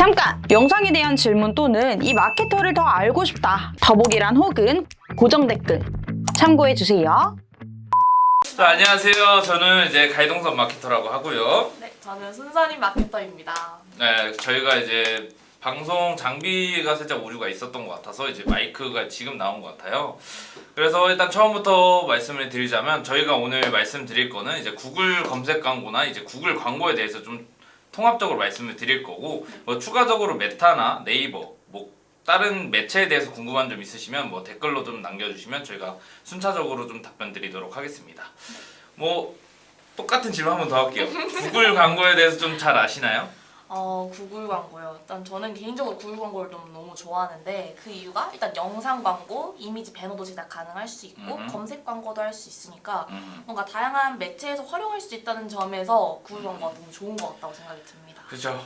잠깐! 영상에 대한 질문 또는 이 마케터를 더 알고 싶다. 더보기란 혹은 고정 댓글 참고해주세요. 자, 안녕하세요. 저는 이제 가이동선 마케터라고 하고요. 네, 저는 순선인 마케터입니다. 네, 저희가 이제 방송 장비가 살짝 오류가 있었던 것 같아서 이제 마이크가 지금 나온 것 같아요. 그래서 일단 처음부터 말씀을 드리자면 저희가 오늘 말씀드릴 거는 이제 구글 검색 광고나 이제 구글 광고에 대해서 좀 통합적으로 말씀을 드릴 거고, 뭐 추가적으로 메타나 네이버 뭐 다른 매체에 대해서 궁금한 점 있으시면 뭐 댓글로 좀 남겨주시면 저희가 순차적으로 좀 답변 드리도록 하겠습니다. 뭐 똑같은 질문 한 번 더 할게요. 구글 광고에 대해서 좀 잘 아시나요? 구글 광고요. 일단 저는 개인적으로 구글 광고를 너무 좋아하는데 그 이유가 일단 영상 광고, 이미지 배너도 제작 가능할 수 있고 검색 광고도 할 수 있으니까 뭔가 다양한 매체에서 활용할 수 있다는 점에서 구글 광고가 너무 좋은 것 같다고 생각이 듭니다. 그렇죠.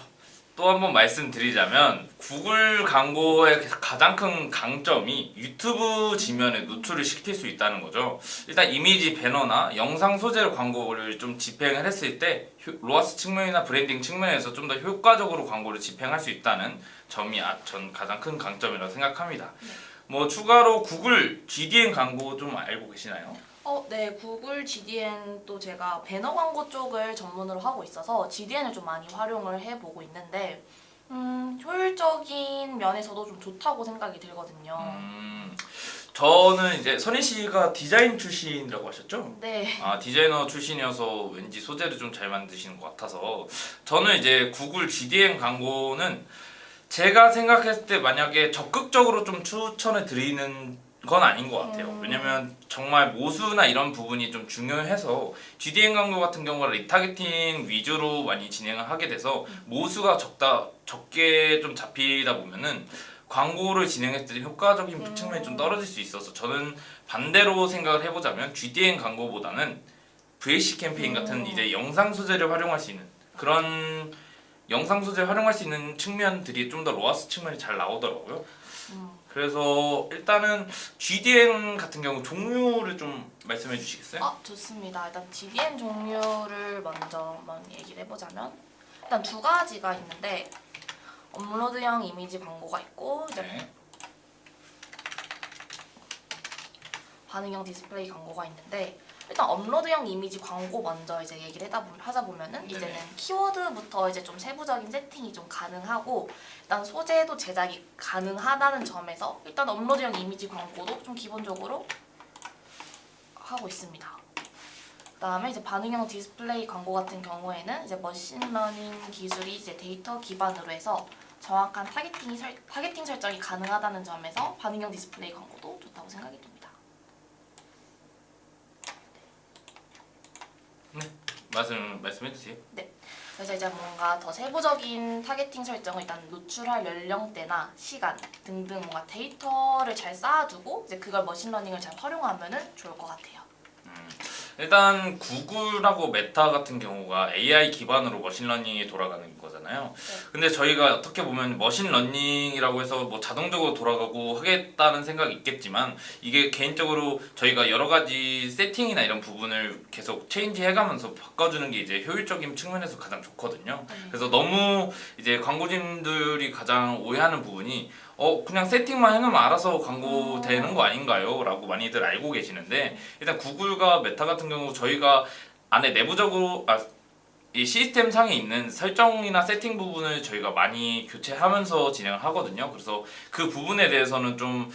또 한 번 말씀드리자면 구글 광고의 가장 큰 강점이 유튜브 지면에 노출을 시킬 수 있다는 거죠. 일단 이미지 배너나 영상 소재로 광고를 좀 집행을 했을 때 로아스 측면이나 브랜딩 측면에서 좀 더 효과적으로 광고를 집행할 수 있다는 점이 전 가장 큰 강점이라고 생각합니다. 뭐 추가로 구글 GDN 광고 좀 알고 계시나요? 네, 구글 GDN 또 제가 배너 광고 쪽을 전문으로 하고 있어서 GDN을 좀 많이 활용을 해보고 있는데 효율적인 면에서도 좀 좋다고 생각이 들거든요. 저는 이제 선희 씨가 디자인 출신이라고 하셨죠? 네. 디자이너 출신이어서 왠지 소재를 좀 잘 만드시는 것 같아서 저는 이제 구글 GDN 광고는 제가 생각했을 때 만약에 적극적으로 좀 추천을 드리는 건 아닌 것 같아요. 왜냐면 정말 모수나 이런 부분이 좀 중요해서 GDN 광고 같은 경우는 리타게팅 위주로 많이 진행을 하게 돼서 모수가 적게 좀 잡히다 보면은 광고를 진행했을 때 효과적인 측면이 좀 떨어질 수 있어서 저는 반대로 생각을 해보자면 GDN 광고보다는 VAC 캠페인 같은 이제 영상 소재를 활용할 수 있는 그런 영상 소재 활용할 수 있는 측면들이 좀 더 로아스 측면이 잘 나오더라고요. 그래서 일단은 GDN 같은 경우 종류를 좀 말씀해 주시겠어요? 좋습니다. 일단 GDN 종류를 먼저 한번 얘기를 해보자면 일단 두 가지가 있는데 업로드형 이미지 광고가 있고 이제 네. 반응형 디스플레이 광고가 있는데 일단 업로드형 이미지 광고 먼저 이제 얘기를 하자 보면은 이제는 키워드부터 이제 좀 세부적인 세팅이 좀 가능하고 일단 소재도 제작이 가능하다는 점에서 일단 업로드형 이미지 광고도 좀 기본적으로 하고 있습니다. 그다음에 이제 반응형 디스플레이 광고 같은 경우에는 이제 머신러닝 기술이 이제 데이터 기반으로 해서 정확한 타겟팅 설정이 가능하다는 점에서 반응형 디스플레이 광고도 좋다고 생각이 듭니다. 네, 말씀해 주세요. 네. 그래서 이제 뭔가 더 세부적인 타겟팅 설정을 일단 노출할 연령대나 시간 등등 뭔가 데이터를 잘 쌓아두고 이제 그걸 머신러닝을 잘 활용하면은 좋을 것 같아요. 일단 구글하고 메타 같은 경우가 AI 기반으로 머신러닝이 돌아가는 거잖아요. 근데 저희가 어떻게 보면 머신러닝이라고 해서 뭐 자동적으로 돌아가고 하겠다는 생각이 있겠지만 이게 개인적으로 저희가 여러 가지 세팅이나 이런 부분을 계속 체인지 해가면서 바꿔주는 게 이제 효율적인 측면에서 가장 좋거든요. 그래서 너무 이제 광고주님들이 가장 오해하는 부분이 그냥 세팅만 해놓으면 알아서 광고 되는 거 아닌가요? 라고 많이들 알고 계시는데 일단 구글과 메타 같은 경우 저희가 안에 내부적으로 이 시스템 상에 있는 설정이나 세팅 부분을 저희가 많이 교체하면서 진행을 하거든요. 그래서 그 부분에 대해서는 좀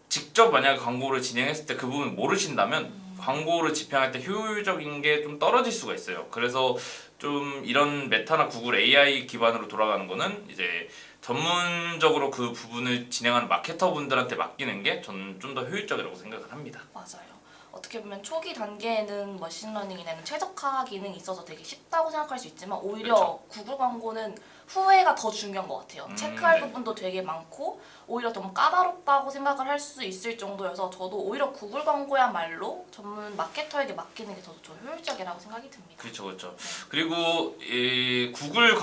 직접 만약에 광고를 진행했을 때 그 부분을 모르신다면 광고를 집행할 때 효율적인 게 좀 떨어질 수가 있어요. 그래서 좀 이런 메타나 구글 AI 기반으로 돌아가는 거는 이제 전문적으로 그 부분을 진행하는 마케터 분들한테 맡기는 게 저는 좀 더 효율적이라고 생각을 합니다. 맞아요. 어떻게 보면 초기 단계에는 머신러닝이나 최적화 기능이 있어서 되게 쉽다고 생각할 수 있지만 오히려 그렇죠. 구글 광고는 후회가 더 중요한 것 같아요. 체크할 네. 부분도 되게 많고 오히려 좀 까다롭다고 생각을 할 수 있을 정도여서 저도 오히려 구글 광고야말로 전문 마케터에게 맡기는 게 더 효율적이라고 생각이 듭니다. 그렇죠. 그리고 이 구글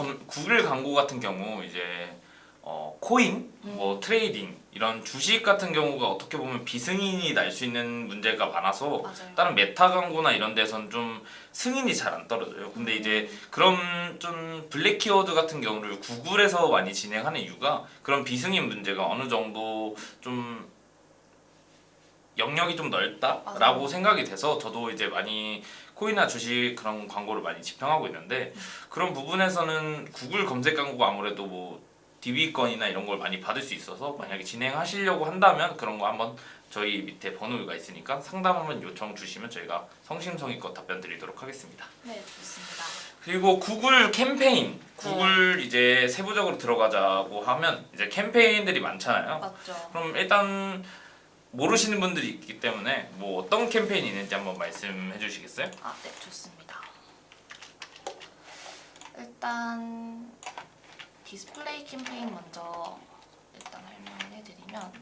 광고 같은 경우 이제 코인, 뭐 트레이딩 이런 주식 같은 경우가 어떻게 보면 비승인이 날 수 있는 문제가 많아서 맞아요. 다른 메타 광고나 이런 데선 좀 승인이 잘 안 떨어져요. 근데 이제 그런 좀 블랙 키워드 같은 경우를 구글에서 많이 진행하는 이유가 그런 비승인 문제가 어느 정도 좀 영역이 좀 넓다라고 맞아요. 생각이 돼서 저도 이제 많이 코인이나 주식 그런 광고를 많이 집행하고 있는데 그런 부분에서는 구글 검색 광고가 아무래도 뭐 DB건이나 이런 걸 많이 받을 수 있어서 만약에 진행하시려고 한다면 그런 거 한번 저희 밑에 번호가 있으니까 상담 한번 요청 주시면 저희가 성심성의껏 답변 드리도록 하겠습니다. 네, 좋습니다. 그리고 구글 캠페인, 구글 이제 세부적으로 들어가자고 하면 이제 캠페인들이 많잖아요. 맞죠. 그럼 일단 모르시는 분들이 있기 때문에 뭐 어떤 캠페인이 있는지 한번 말씀해 주시겠어요? 아, 네, 좋습니다. 일단 디스플레이 캠페인 먼저 일단 설명을 해드리면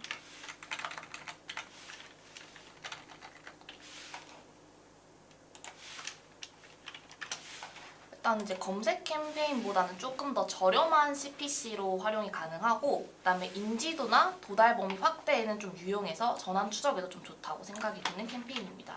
일단 이제 검색 캠페인보다는 조금 더 저렴한 CPC로 활용이 가능하고 그다음에 인지도나 도달 범위 확대에는 좀 유용해서 전환 추적에도 좀 좋다고 생각이 드는 캠페인입니다.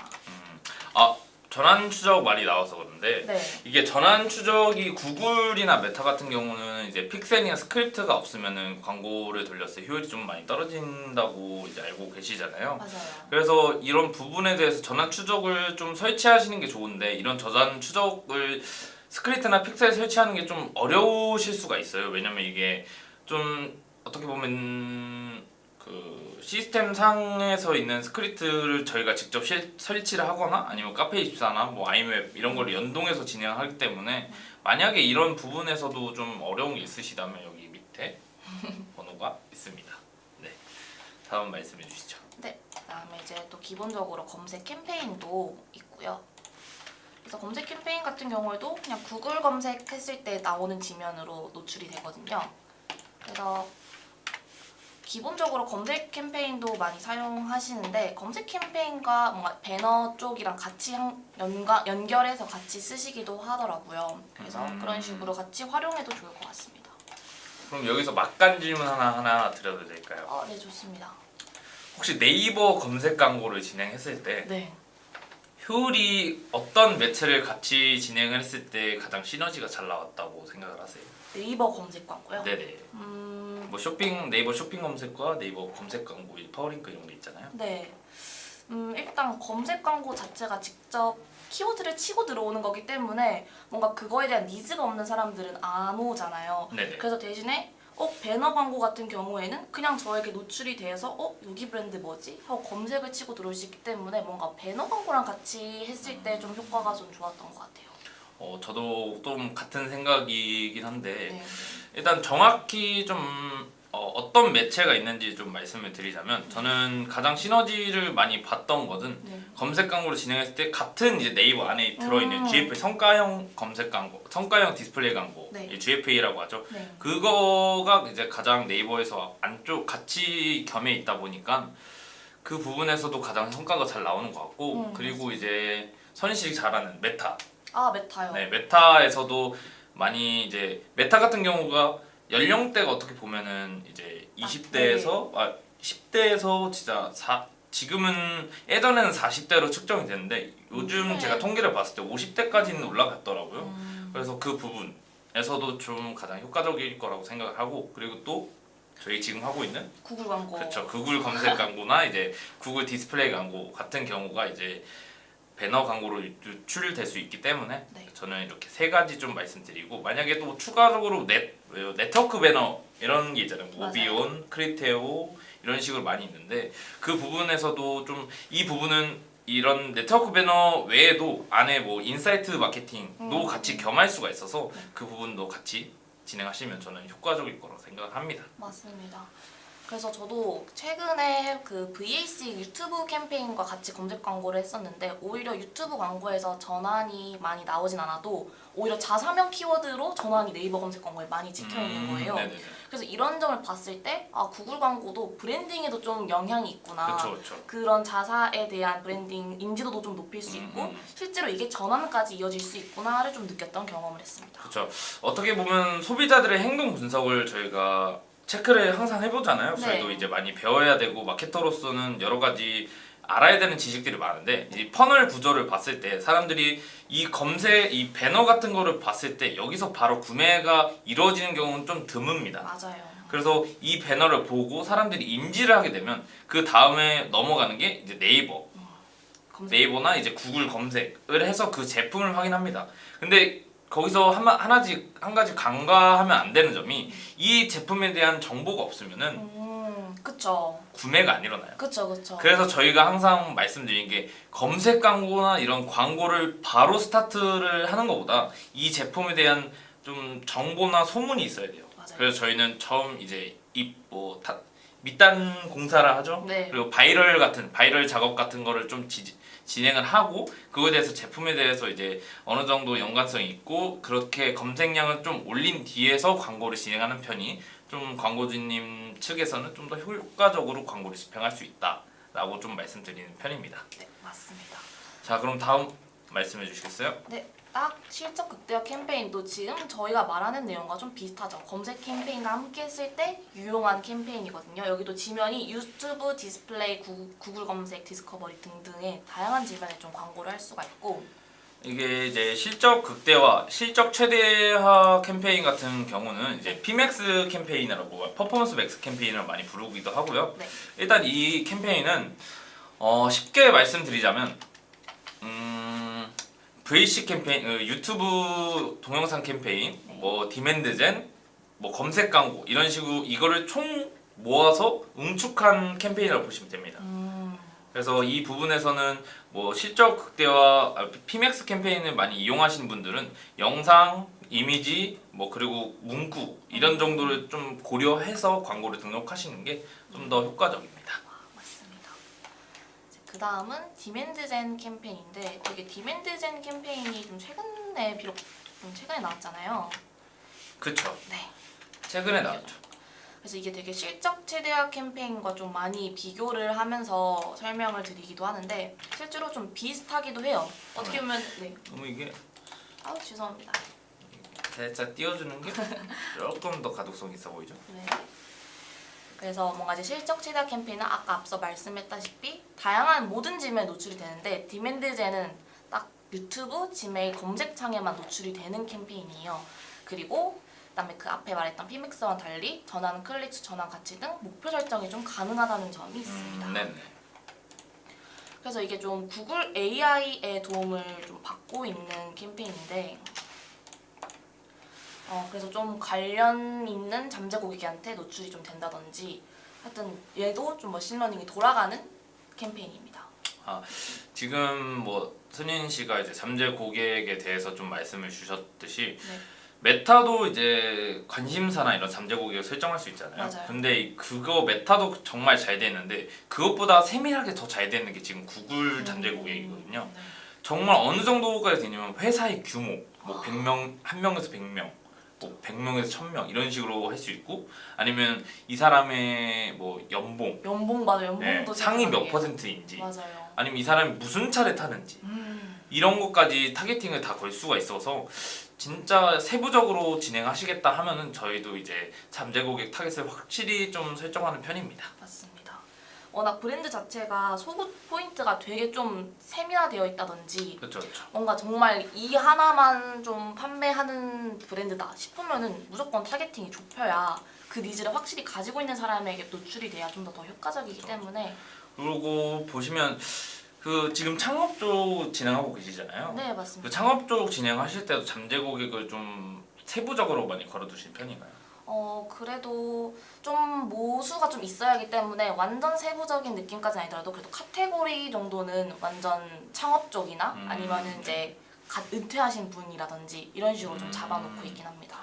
전환 추적 말이 나와서 그런데 네. 이게 전환 추적이 구글이나 메타 같은 경우는 이제 픽셀이나 스크립트가 없으면은 광고를 돌렸을 때 효율이 좀 많이 떨어진다고 이제 알고 계시잖아요. 맞아요. 그래서 이런 부분에 대해서 전환 추적을 좀 설치하시는 게 좋은데 이런 전환 추적을 스크립트나 픽셀 설치하는 게 좀 어려우실 수가 있어요. 왜냐면 이게 좀 어떻게 보면 그 시스템 상에서 있는 스크립트를 저희가 직접 설치를 하거나 아니면 카페24나 뭐 아이맵 이런 걸 연동해서 진행하기 때문에 만약에 이런 부분에서도 좀 어려운 게 있으시다면 여기 밑에 번호가 있습니다. 네, 다음 말씀해 주시죠. 네, 그다음에 이제 또 기본적으로 검색 캠페인도 있고요. 그래서 검색 캠페인 같은 경우에도 그냥 구글 검색했을 때 나오는 지면으로 노출이 되거든요. 그래서 기본적으로 검색 캠페인도 많이 사용하시는데 검색 캠페인과 뭔가 배너 쪽이랑 같이 연결해서 같이 쓰시기도 하더라고요. 그래서 그런 식으로 같이 활용해도 좋을 것 같습니다. 그럼 여기서 막간 질문 하나 드려도 될까요? 네, 좋습니다. 혹시 네이버 검색 광고를 진행했을 때 네. 효율이 어떤 매체를 같이 진행을 했을 때 가장 시너지가 잘 나왔다고 생각을 하세요? 네이버 검색 광고요? 네네. 뭐 네이버 쇼핑 검색과 네이버 검색 광고, 파워링크 이런 게 있잖아요. 네. 일단 검색 광고 자체가 직접 키워드를 치고 들어오는 거기 때문에 뭔가 그거에 대한 니즈가 없는 사람들은 안 오잖아요. 네네. 그래서 대신에 배너 광고 같은 경우에는 그냥 저에게 노출이 돼서 여기 브랜드 뭐지? 하고 검색을 치고 들어올 수 있기 때문에 뭔가 배너 광고랑 같이 했을 때 좀 효과가 좀 좋았던 것 같아요. 저도 좀 같은 생각이긴 한데 네. 일단 정확히 좀 어떤 매체가 있는지 좀 말씀을 드리자면 저는 가장 시너지를 많이 봤던 것은 네. 검색 광고를 진행했을 때 같은 이제 네이버 안에 들어있는 GFA 성과형 검색 광고, 성과형 디스플레이 광고, 네. GFA라고 하죠. 네. 그거가 이제 가장 네이버에서 안쪽 같이 겸해 있다 보니까 그 부분에서도 가장 성과가 잘 나오는 것 같고 그리고 이제 선식 잘하는 메타. 메타요. 네, 메타에서도 많이 이제 메타 같은 경우가 연령대가 어떻게 보면은 이제 20대에서 10대에서 진짜 지금은 예전에는 40대로 측정이 되는데 요즘 네. 제가 통계를 봤을 때 50대까지는 올라갔더라고요. 그래서 그 부분에서도 좀 가장 효과적일 거라고 생각을 하고 그리고 또 저희 지금 하고 있는 구글 광고. 그렇죠. 구글 검색 광고나 이제 구글 디스플레이 광고 같은 경우가 이제 배너 광고로 유출될 수 있기 때문에 네. 저는 이렇게 세 가지 좀 말씀드리고 만약에 또 추가적으로 네트워크 배너 이런 게 있잖아요. 모비온, 크리테오 이런 식으로 많이 있는데 그 부분에서도 좀 이 부분은 이런 네트워크 배너 외에도 안에 뭐 인사이트 마케팅도 같이 겸할 수가 있어서 그 부분도 같이 진행하시면 저는 효과적일 거라고 생각을 합니다. 맞습니다. 그래서 저도 최근에 그 VAC 유튜브 캠페인과 같이 검색 광고를 했었는데 오히려 유튜브 광고에서 전환이 많이 나오진 않아도 오히려 자사명 키워드로 전환이 네이버 검색 광고에 많이 찍혀 있는 거예요. 네네네. 그래서 이런 점을 봤을 때 구글 광고도 브랜딩에도 좀 영향이 있구나. 그렇죠. 그런 자사에 대한 브랜딩 인지도도 좀 높일 수 있고 실제로 이게 전환까지 이어질 수 있구나를 좀 느꼈던 경험을 했습니다. 그렇죠. 어떻게 보면 소비자들의 행동 분석을 저희가 체크를 항상 해보잖아요. 네. 저희도 이제 많이 배워야 되고 마케터로서는 여러 가지 알아야 되는 지식들이 많은데 이 퍼널 구조를 봤을 때 사람들이 이 검색, 이 배너 같은 거를 봤을 때 여기서 바로 구매가 이루어지는 경우는 좀 드뭅니다. 맞아요. 그래서 이 배너를 보고 사람들이 인지를 하게 되면 그 다음에 넘어가는 게 이제 검색. 네이버나 이제 구글 검색을 해서 그 제품을 확인합니다. 근데 거기서 한 가지 간과하면 안 되는 점이 이 제품에 대한 정보가 없으면은 그쵸. 구매가 안 일어나요. 그쵸. 그래서 저희가 항상 말씀드린 게 검색 광고나 이런 광고를 바로 스타트를 하는 것보다 이 제품에 대한 좀 정보나 소문이 있어야 돼요. 맞아요. 그래서 저희는 처음 이제 밑단 공사를 하죠. 네. 그리고 바이럴 작업 같은 거를 좀 진행을 하고 그거에 대해서 제품에 대해서 이제 어느 정도 연관성이 있고 그렇게 검색량을 좀 올린 뒤에서 광고를 진행하는 편이 좀 광고주님 측에서는 좀 더 효과적으로 광고를 집행할 수 있다라고 좀 말씀드리는 편입니다. 네, 맞습니다. 자, 그럼 다음 말씀해 주시겠어요? 네, 딱 실적 극대화 캠페인도 지금 저희가 말하는 내용과 좀 비슷하죠. 검색 캠페인과 함께 했을 때 유용한 캠페인이거든요. 여기도 지면이 유튜브, 디스플레이, 구글 검색, 디스커버리 등등의 다양한 지면에 좀 광고를 할 수가 있고 이게 이제 실적 극대화, 실적 최대화 캠페인 같은 경우는 이제 PMAX 캠페인이라고 퍼포먼스 맥스 캠페인을 많이 부르기도 하고요. 네. 일단 이 캠페인은 쉽게 말씀드리자면 VC 캠페인, 유튜브 동영상 캠페인, 네. 뭐 디맨드젠, 뭐 검색 광고 이런 식으로 이거를 총 모아서 응축한 캠페인이라고 보시면 됩니다. 그래서 이 부분에서는 뭐 실적 극대화 PMAX 캠페인을 많이 이용하시는 분들은 영상, 이미지, 뭐 그리고 문구 이런 정도를 좀 고려해서 광고를 등록하시는 게 좀 더 효과적입니다. 맞습니다. 그 다음은 디맨드젠 캠페인인데 되게 디맨드젠 캠페인이 좀 최근에 비록 좀 최근에 나왔잖아요. 그쵸? 네. 최근에 나왔죠. 그래서 이게 되게 실적 최대화 캠페인과 좀 많이 비교를 하면서 설명을 드리기도 하는데 실제로 좀 비슷하기도 해요. 어떻게 보면 네. 너무 이게 아우 죄송합니다. 살짝 띄워주는 게 조금 더 가독성 있어 보이죠? 네. 그래서 뭔가 이제 실적 최대화 캠페인은 아까 앞서 말씀했다시피 다양한 모든 지면에 노출이 되는데 디맨드젠은 딱 유튜브, 지메일 검색창에만 노출이 되는 캠페인이에요. 그리고 그다음에 그 앞에 말했던 PMAX와 달리 전환 클릭수, 전환 가치 등 목표 설정이 좀 가능하다는 점이 있습니다. 네네. 그래서 이게 좀 구글 AI의 도움을 좀 받고 있는 캠페인인데 그래서 좀 관련 있는 잠재 고객한테 노출이 좀 된다든지 하여튼 얘도 좀 머신러닝이 돌아가는 캠페인입니다. 지금 뭐 선인 씨가 이제 잠재 고객에 대해서 좀 말씀을 주셨듯이 네. 메타도 이제 관심사나 이런 잠재 고객을 설정할 수 있잖아요. 맞아요. 근데 그거 메타도 정말 잘 되는데 그것보다 세밀하게 더 잘 되는 게 지금 구글 잠재 고객이거든요. 네. 정말 어느 정도까지 되냐면 회사의 규모, 뭐 100명, 1명에서 100명, 뭐 100명에서 1000명 이런 식으로 할 수 있고 아니면 이 사람의 뭐 연봉, 연봉 맞아 연봉도 상위 몇 색다르게. 퍼센트인지 맞아요. 아니면 이 사람이 무슨 차를 타는지 이런 것까지 타겟팅을 다 걸 수가 있어서 진짜 세부적으로 진행하시겠다 하면은 저희도 이제 잠재 고객 타겟을 확실히 좀 설정하는 편입니다. 맞습니다. 워낙 브랜드 자체가 소구 포인트가 되게 좀 세밀화되어 있다든지 그렇죠, 그렇죠. 뭔가 정말 이 하나만 좀 판매하는 브랜드다 싶으면은 무조건 타겟팅이 좁혀야 그 니즈를 확실히 가지고 있는 사람에게 노출이 돼야 좀 더 효과적이기 그렇죠. 때문에 그리고 보시면 그 지금 창업 쪽 진행하고 계시잖아요. 네 그 맞습니다. 창업 쪽 진행하실 때도 잠재 고객을 좀 세부적으로 많이 걸어두신 편인가요? 그래도 좀 모수가 좀 있어야 하기 때문에 완전 세부적인 느낌까지는 아니더라도 그래도 카테고리 정도는 완전 창업 쪽이나 아니면은 이제 갓 은퇴하신 분이라든지 이런 식으로 좀 잡아놓고 있긴 합니다.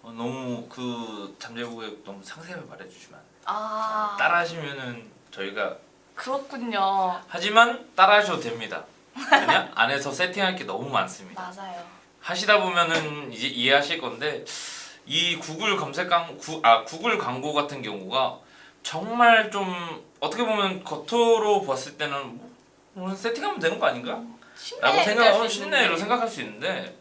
너무 그 잠재 고객 너무 상세하게 말해주시면 아 따라하시면은 저희가 그렇군요. 하지만 따라하셔도 됩니다. 왜냐? 안에서 세팅할 게 너무 많습니다. 맞아요. 하시다 보면은 이제 이해하실 건데 이 구글 구글 광고 같은 경우가 정말 좀 어떻게 보면 겉으로 봤을 때는 뭐 세팅하면 되는 거 아닌가? 라고 생각하면 쉽네 이렇게 생각할 수 있는데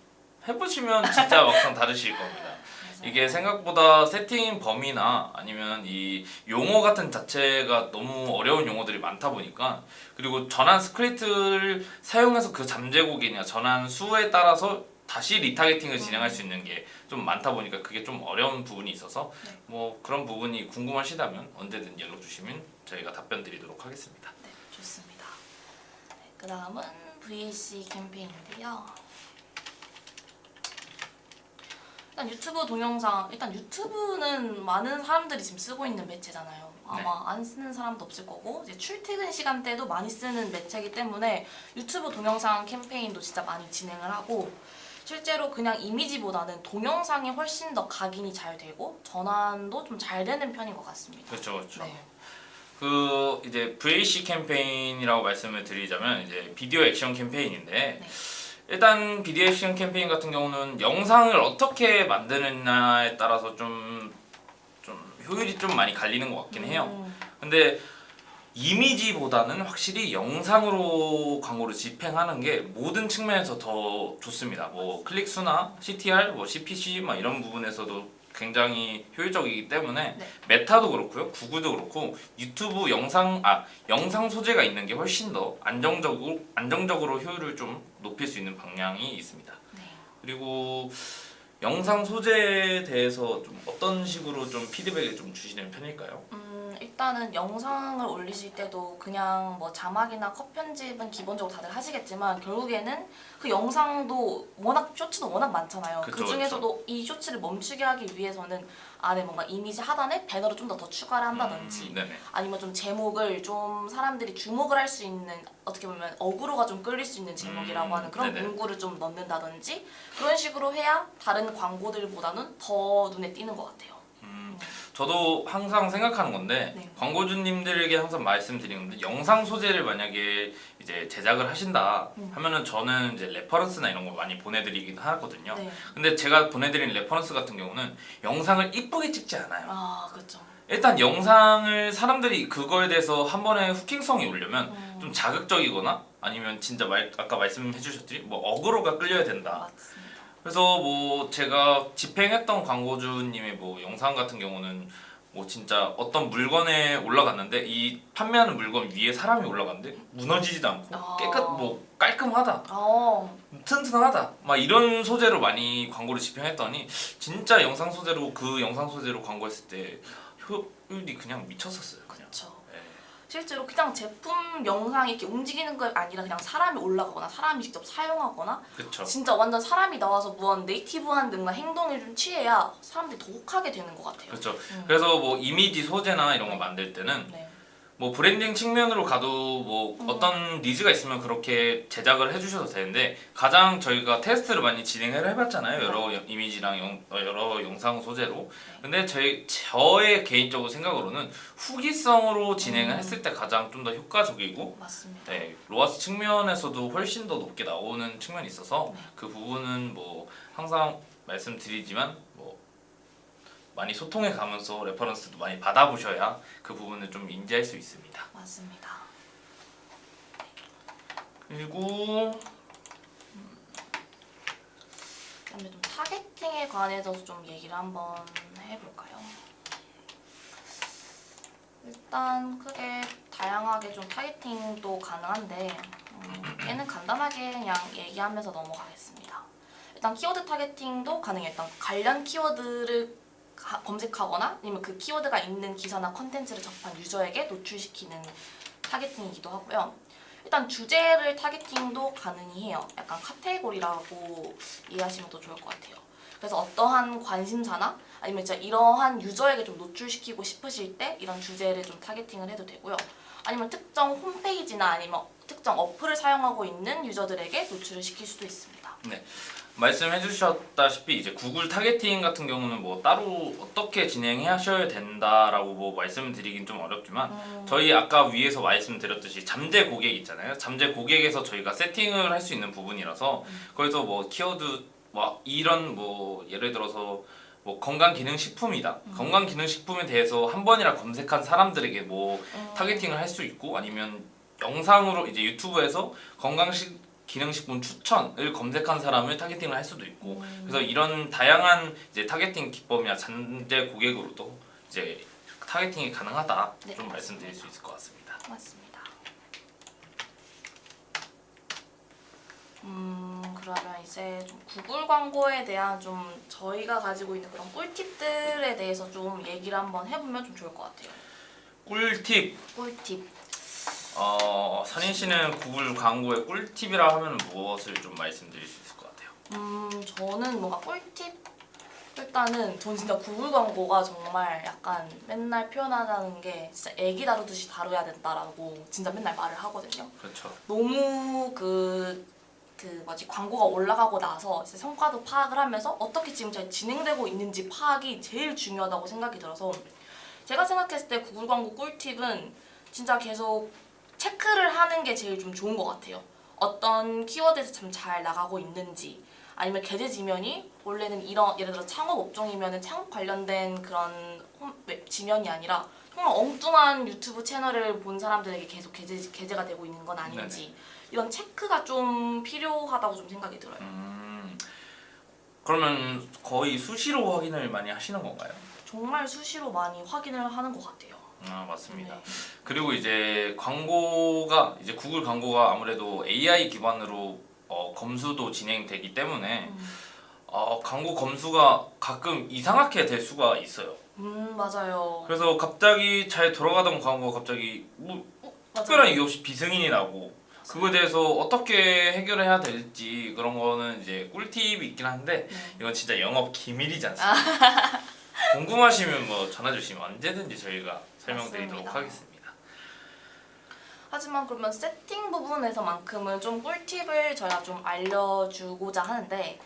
해보시면 진짜 막상 다르실 겁니다. 이게 생각보다 세팅 범위나 아니면 이 용어 같은 자체가 너무 어려운 용어들이 많다 보니까 그리고 전환 스크립트를 사용해서 그 잠재곡이냐 전환 수에 따라서 다시 리타겟팅을 진행할 수 있는 게 좀 많다 보니까 그게 좀 어려운 부분이 있어서 네. 뭐 그런 부분이 궁금하시다면 언제든 연락 주시면 저희가 답변 드리도록 하겠습니다. 네, 좋습니다. 네, 그 다음은 VAC 캠페인인데요. 일단 유튜브 동영상, 일단 유튜브는 많은 사람들이 지금 쓰고 있는 매체잖아요. 아마 안 쓰는 사람도 없을 거고 이제 출퇴근 시간대도 많이 쓰는 매체이기 때문에 유튜브 동영상 캠페인도 진짜 많이 진행을 하고 실제로 그냥 이미지보다는 동영상이 훨씬 더 각인이 잘 되고 전환도 좀 잘 되는 편인 것 같습니다. 그렇죠, 그렇죠. 네. 그 이제 VAC 캠페인이라고 말씀을 드리자면 이제 비디오 액션 캠페인인데 네. 일단 비디오 액션 캠페인 같은 경우는 영상을 어떻게 만드느냐에 따라서 좀 효율이 좀 많이 갈리는 것 같긴 해요. 근데 이미지보다는 확실히 영상으로 광고를 집행하는 게 모든 측면에서 더 좋습니다. 뭐 클릭 수나 CTR, 뭐 CPC 막 이런 부분에서도 굉장히 효율적이기 때문에 네. 메타도 그렇고요, 구글도 그렇고 유튜브 영상 소재가 있는 게 훨씬 더 안정적으로 효율을 좀 높일 수 있는 방향이 있습니다. 네. 그리고 영상 소재에 대해서 좀 어떤 식으로 좀 피드백을 좀 주시는 편일까요? 일단은 영상을 올리실 때도 그냥 뭐 자막이나 컷 편집은 기본적으로 다들 하시겠지만 결국에는 그 영상도 워낙 쇼츠도 워낙 많잖아요. 그쵸, 그 중에서도 이 쇼츠를 멈추게 하기 위해서는 안에 뭔가 이미지 하단에 배너를 좀 더 추가를 한다든지 네네. 아니면 좀 제목을 좀 사람들이 주목을 할 수 있는 어떻게 보면 어그로가 좀 끌릴 수 있는 제목이라고 하는 그런 네네. 문구를 좀 넣는다든지 그런 식으로 해야 다른 광고들보다는 더 눈에 띄는 것 같아요. 저도 항상 생각하는 건데 네. 광고주님들에게 항상 말씀드리는 건데 영상 소재를 만약에 이제 제작을 하신다 하면은 저는 이제 레퍼런스나 이런 거 많이 보내드리긴 하거든요. 네. 근데 제가 보내드리는 레퍼런스 같은 경우는 영상을 이쁘게 찍지 않아요. 아, 그렇죠. 일단 영상을 사람들이 그거에 대해서 한 번에 후킹성이 오려면 좀 자극적이거나 아니면 진짜 아까 말씀해주셨듯이 뭐 어그로가 끌려야 된다. 맞습니다. 그래서 뭐 제가 집행했던 광고주님의 뭐 영상 같은 경우는 뭐 진짜 어떤 물건에 올라갔는데 이 판매하는 물건 위에 사람이 올라갔는데 무너지지도 않고 뭐 깔끔하다, 튼튼하다 막 이런 소재로 많이 광고를 집행했더니 진짜 영상 소재로 그 영상 소재로 광고했을 때 효율이 그냥 미쳤었어요. 그냥. 그렇죠. 네. 실제로 그냥 제품 영상이 이렇게 움직이는 게 아니라 그냥 사람이 올라가거나 사람이 직접 사용하거나 그쵸. 진짜 완전 사람이 나와서 무언 네이티브한 능나 행동을 좀 취해야 사람들이 더 혹하게 되는 것 같아요. 그렇죠. 그래서 뭐 이미지 소재나 이런 거 네. 만들 때는 네. 뭐 브랜딩 측면으로 가도 뭐 어떤 니즈가 있으면 그렇게 제작을 해주셔도 되는데 가장 저희가 테스트를 많이 진행을 해봤잖아요. 여러 이미지랑 여러 영상 소재로. 근데 저의 개인적으로 생각으로는 후기성으로 진행을 했을 때 가장 좀 더 효과적이고 맞습니다. 네, 로아스 측면에서도 훨씬 더 높게 나오는 측면이 있어서 네. 그 부분은 뭐 항상 말씀드리지만 뭐 많이 소통해 가면서 레퍼런스도 많이 받아보셔야 그 부분을 좀 인지할 수 있습니다. 맞습니다. 그리고 그다음에 좀 타겟팅에 관해서 좀 얘기를 한번 해볼까요? 일단 크게 다양하게 좀 타겟팅도 가능한데 얘는 간단하게 그냥 얘기하면서 넘어가겠습니다. 일단 키워드 타겟팅도 가능해요. 일단 관련 키워드를 검색하거나 아니면 그 키워드가 있는 기사나 컨텐츠를 접한 유저에게 노출시키는 타겟팅이기도 하고요. 일단 주제를 타겟팅도 가능히 해요. 약간 카테고리라고 이해하시면 더 좋을 것 같아요. 그래서 어떠한 관심사나 아니면 진짜 이러한 유저에게 좀 노출시키고 싶으실 때 이런 주제를 좀 타겟팅을 해도 되고요. 아니면 특정 홈페이지나 아니면 특정 어플을 사용하고 있는 유저들에게 노출을 시킬 수도 있습니다. 네. 말씀해주셨다시피 이제 구글 타겟팅 같은 경우는 뭐 따로 어떻게 진행하셔야 된다라고 뭐 말씀드리긴 좀 어렵지만 저희 아까 위에서 말씀드렸듯이 잠재 고객 있잖아요. 잠재 고객에서 저희가 세팅을 할 수 있는 부분이라서 거기서 뭐 키워드 뭐 이런 뭐 예를 들어서 뭐 건강기능식품이다. 건강기능식품에 대해서 한 번이라 검색한 사람들에게 뭐 타겟팅을 할 수 있고 아니면 영상으로 이제 유튜브에서 기능식품 추천을 검색한 사람을 타겟팅을 할 수도 있고 그래서 이런 다양한 이제 타겟팅 기법이나 잠재 고객으로도 이제 타겟팅이 가능하다 네, 좀 말씀드릴 수 있을 것 같습니다. 맞습니다. 그러면 이제 좀 구글 광고에 대한 좀 저희가 가지고 있는 그런 꿀팁들에 대해서 좀 얘기를 한번 해보면 좀 좋을 것 같아요. 꿀팁. 꿀팁. 선인 씨는 구글 광고의 꿀팁이라 하면 무엇을 좀 말씀드릴 수 있을 것 같아요? 저는 뭔가 꿀팁 일단은 전 진짜 구글 광고가 정말 약간 맨날 표현하자는 게 진짜 애기 다루듯이 다뤄야 된다라고 진짜 맨날 말을 하거든요. 그렇죠. 너무 광고가 올라가고 나서 이제 성과도 파악을 하면서 어떻게 지금 잘 진행되고 있는지 파악이 제일 중요하다고 생각이 들어서 제가 생각했을 때 구글 광고 꿀팁은 진짜 계속 체크를 하는 게 제일 좀 좋은 것 같아요. 어떤 키워드에서 참 잘 나가고 있는지 아니면 계제 지면이 원래는 이런 예를 들어 창업 업종이면은 창업 관련된 그런 웹 지면이 아니라 정말 엉뚱한 유튜브 채널을 본 사람들에게 계속 게재가 되고 있는 건 아닌지 네네. 이런 체크가 좀 필요하다고 좀 생각이 들어요. 그러면 거의 수시로 확인을 많이 하시는 건가요? 정말 수시로 많이 확인을 하는 것 같아요. 맞습니다. 네. 그리고 이제 광고가 이제 구글 광고가 아무래도 AI 기반으로 검수도 진행되기 때문에 광고 검수가 가끔 이상하게 될 수가 있어요. 맞아요. 그래서 갑자기 잘 돌아가던 광고가 갑자기 뭐 특별한 이유 없이 비승인이 나고 그거에 대해서 어떻게 해결해야 될지 그런 거는 이제 꿀팁이 있긴 한데 이건 진짜 영업 기밀이지 않습니까? 궁금하시면 뭐 전화 주시면 언제든지 저희가 설명드리도록 맞습니다. 하겠습니다. 하지만 그러면 세팅 부분에서만큼은 좀 꿀팁을 저희가 좀 알려주고자 하는데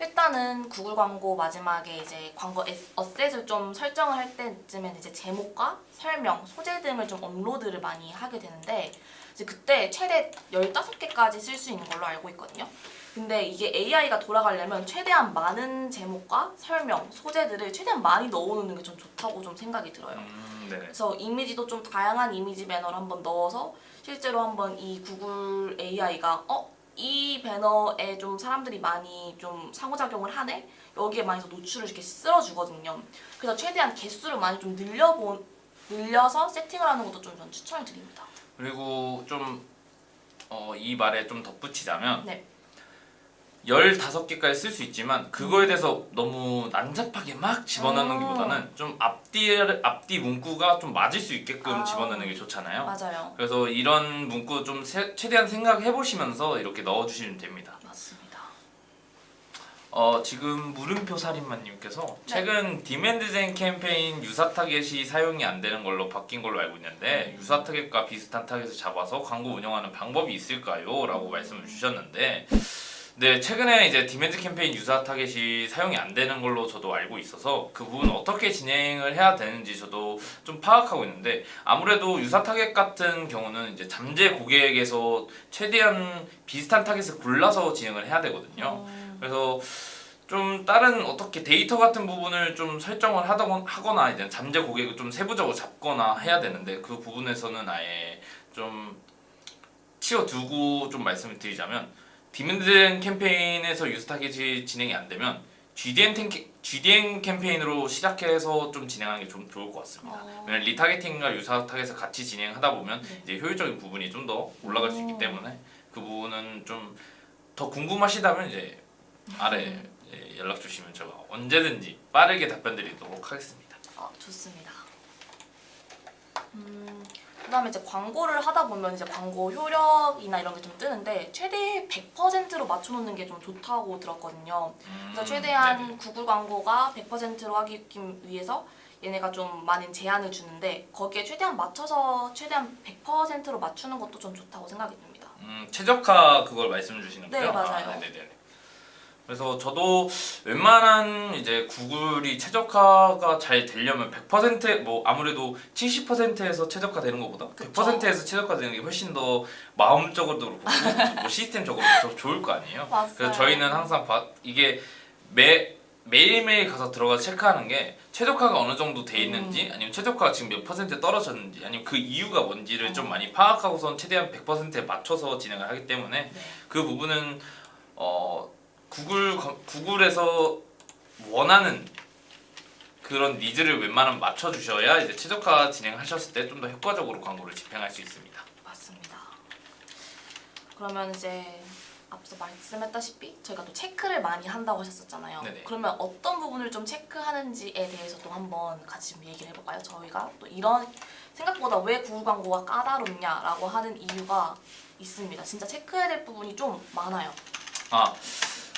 일단은 구글 광고 마지막에 이제 광고 어셋을 좀 설정을 할 때쯤엔 이제 제목과 설명, 소재 등을 좀 업로드를 많이 하게 되는데 이제 그때 최대 15개까지 쓸 수 있는 걸로 알고 있거든요. 근데 이게 AI가 돌아가려면 최대한 많은 제목과 설명, 소재들을 최대한 많이 넣어놓는 게 좀 좋다고 좀 생각이 들어요. 네. 그래서 이미지도 좀 다양한 이미지 배너를 한번 넣어서 실제로 한번 이 구글 AI가 이 배너에 좀 사람들이 많이 좀 상호작용을 하네? 여기에 많이 더 노출을 이렇게 쓸어주거든요. 그래서 최대한 개수를 많이 좀 늘려서 세팅을 하는 것도 좀 전 추천을 드립니다. 그리고 좀 이 말에 좀 덧붙이자면 네. 15개까지 쓸 수 있지만 그거에 대해서 너무 난잡하게 막 집어넣는 것보다는 좀 앞뒤 문구가 좀 맞을 수 있게끔 집어넣는 게 좋잖아요. 맞아요. 그래서 이런 문구 좀 최대한 생각해 보시면서 이렇게 넣어주시면 됩니다. 맞습니다. 지금 물음표 살인마님께서 최근 디맨드젠 캠페인 유사 타겟이 사용이 안 되는 걸로 바뀐 걸로 알고 있는데 유사 타겟과 비슷한 타겟을 잡아서 광고 운영하는 방법이 있을까요? 라고 말씀을 주셨는데 네, 최근에 이제 디맨드 캠페인 유사 타겟이 사용이 안 되는 걸로 저도 알고 있어서 그 부분 어떻게 진행을 해야 되는지 저도 좀 파악하고 있는데 아무래도 유사 타겟 같은 경우는 이제 잠재 고객에서 최대한 비슷한 타겟을 골라서 진행을 해야 되거든요. 그래서 좀 다른 어떻게 데이터 같은 부분을 좀 설정을 하거나 이제 잠재 고객을 좀 세부적으로 잡거나 해야 되는데 그 부분에서는 아예 좀 치워두고 좀 말씀을 드리자면 디맨드 캠페인에서 유사 타겟이 진행이 안 되면 GDN 캠페인으로 시작해서 좀 진행하는 게 좀 좋을 것 같습니다. 왜냐면 리타겟팅과 유사 타겟을 같이 진행하다 보면 이제 효율적인 부분이 좀 더 올라갈 수 있기 때문에 그 부분은 좀 더 궁금하시다면 이제 아래 연락 주시면 제가 언제든지 빠르게 답변 드리도록 하겠습니다. 좋습니다. 그다음에 이제 광고를 하다 보면 이제 광고 효력이나 이런 게 좀 뜨는데 최대 100%로 맞춰놓는 게 좀 좋다고 들었거든요. 그래서 최대한 네네. 구글 광고가 100%로 하기 위해서 얘네가 좀 많은 제한을 주는데 거기에 최대한 맞춰서 최대한 100%로 맞추는 것도 좀 좋다고 생각이 듭니다. 최적화 그걸 말씀 주시는 네, 거예요? 맞아요. 네네네. 그래서 저도 웬만한 이제 구글이 최적화가 잘 되려면 100%뭐 아무래도 70%에서 최적화되는 것보다 100%에서 최적화되는 게 훨씬 더 마음적으로도 그렇고 뭐 시스템적으로 더 좋을 거 아니에요. 맞아요. 그래서 저희는 항상 이게 매일매일 가서 들어가서 체크하는 게 최저가가 어느 정도 돼 있는지 아니면 최저가가 지금 몇 퍼센트 떨어졌는지 아니면 그 이유가 뭔지를 좀 많이 파악하고선 최대한 100%에 맞춰서 진행을 하기 때문에 네. 그 부분은 구글에서 원하는 그런 니즈를 웬만하면 맞춰주셔야 이제 최저가 진행하셨을 때 좀 더 효과적으로 광고를 집행할 수 있습니다. 맞습니다. 그러면 이제 앞서 말씀했다시피 저희가 또 체크를 많이 한다고 하셨었잖아요. 네네. 그러면 어떤 부분을 좀 체크하는지에 대해서도 한번 같이 좀 얘기를 해볼까요? 저희가 또 이런 생각보다 왜 구글 광고가 까다롭냐라고 하는 이유가 있습니다. 진짜 체크해야 될 부분이 좀 많아요.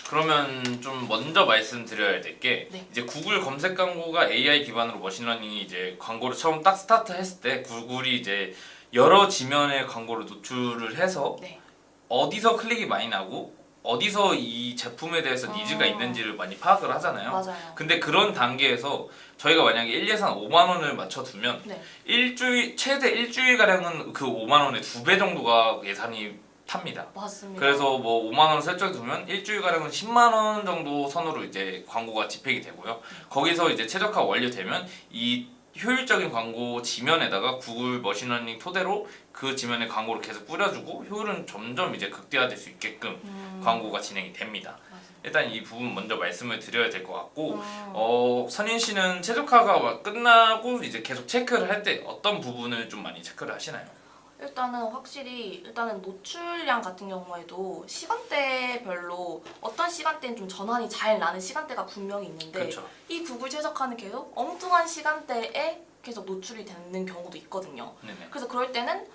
그러면 좀 먼저 말씀드려야 될 게 네. 이제 구글 검색 광고가 AI 기반으로 머신러닝이 이제 광고를 처음 딱 스타트했을 때 구글이 이제 여러 지면의 광고를 노출을 해서 네. 어디서 클릭이 많이 나고 어디서 이 제품에 대해서 니즈가 있는지를 많이 파악을 하잖아요. 맞아요. 근데 그런 단계에서 저희가 만약에 1 예산 5만 원을 맞춰두면 네. 최대 일주일 가량은 그 5만 원의 2배 정도가 예산이 탑니다. 맞습니다. 그래서 뭐 5만 원 설정해 두면 일주일 가량은 10만 원 정도 선으로 이제 광고가 집행이 되고요. 거기서 이제 최적화가 완료되면 이 효율적인 광고 지면에다가 구글 머신러닝 토대로 그 지면에 광고를 계속 뿌려주고 효율은 점점 이제 극대화될 수 있게끔 광고가 진행이 됩니다. 맞습니다. 일단 이 부분 먼저 말씀을 드려야 될 것 같고 선인 씨는 최적화가 끝나고 이제 계속 체크를 할 때 어떤 부분을 좀 많이 체크를 하시나요? 일단은 확실히 노출량 같은 경우에도 시간대별로 어떤 시간대는 좀 전환이 잘 나는 시간대가 분명히 있는데 그렇죠. 이 구글 최적화는 계속 엉뚱한 시간대에 계속 노출이 되는 경우도 있거든요. 네네. 그래서 그럴 때는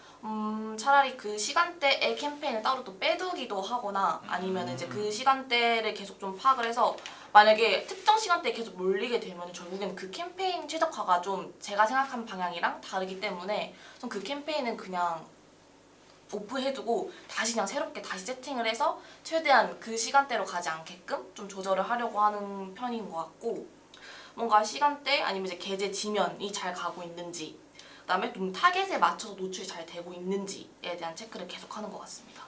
차라리 그 시간대의 캠페인을 따로 또 빼두기도 하거나 아니면 이제 그 시간대를 계속 좀 파악을 해서 만약에 특정 시간대에 계속 몰리게 되면 결국에는 그 캠페인 최적화가 좀 제가 생각한 방향이랑 다르기 때문에 좀 그 캠페인은 그냥 오프해두고 다시 그냥 새롭게 다시 세팅을 해서 최대한 그 시간대로 가지 않게끔 좀 조절을 하려고 하는 편인 것 같고 뭔가 시간대 아니면 이제 계제 지면이 잘 가고 있는지 그다음에 좀 타겟에 맞춰서 노출이 잘 되고 있는지에 대한 체크를 계속하는 것 같습니다.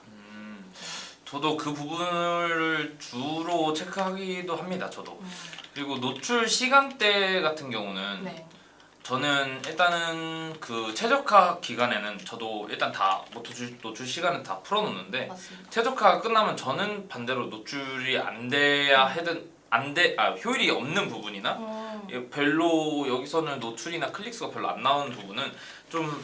저도 그 부분을 주로 체크하기도 합니다. 저도. 그리고 노출 시간대 같은 경우는 네. 저는 일단은 그 최적화 기간에는 저도 일단 다 노출 시간은 다 풀어놓는데 맞습니다. 최적화가 끝나면 저는 반대로 노출이 안 돼야 효율이 없는 부분이나 별로 여기서는 노출이나 클릭수가 별로 안 나오는 부분은 좀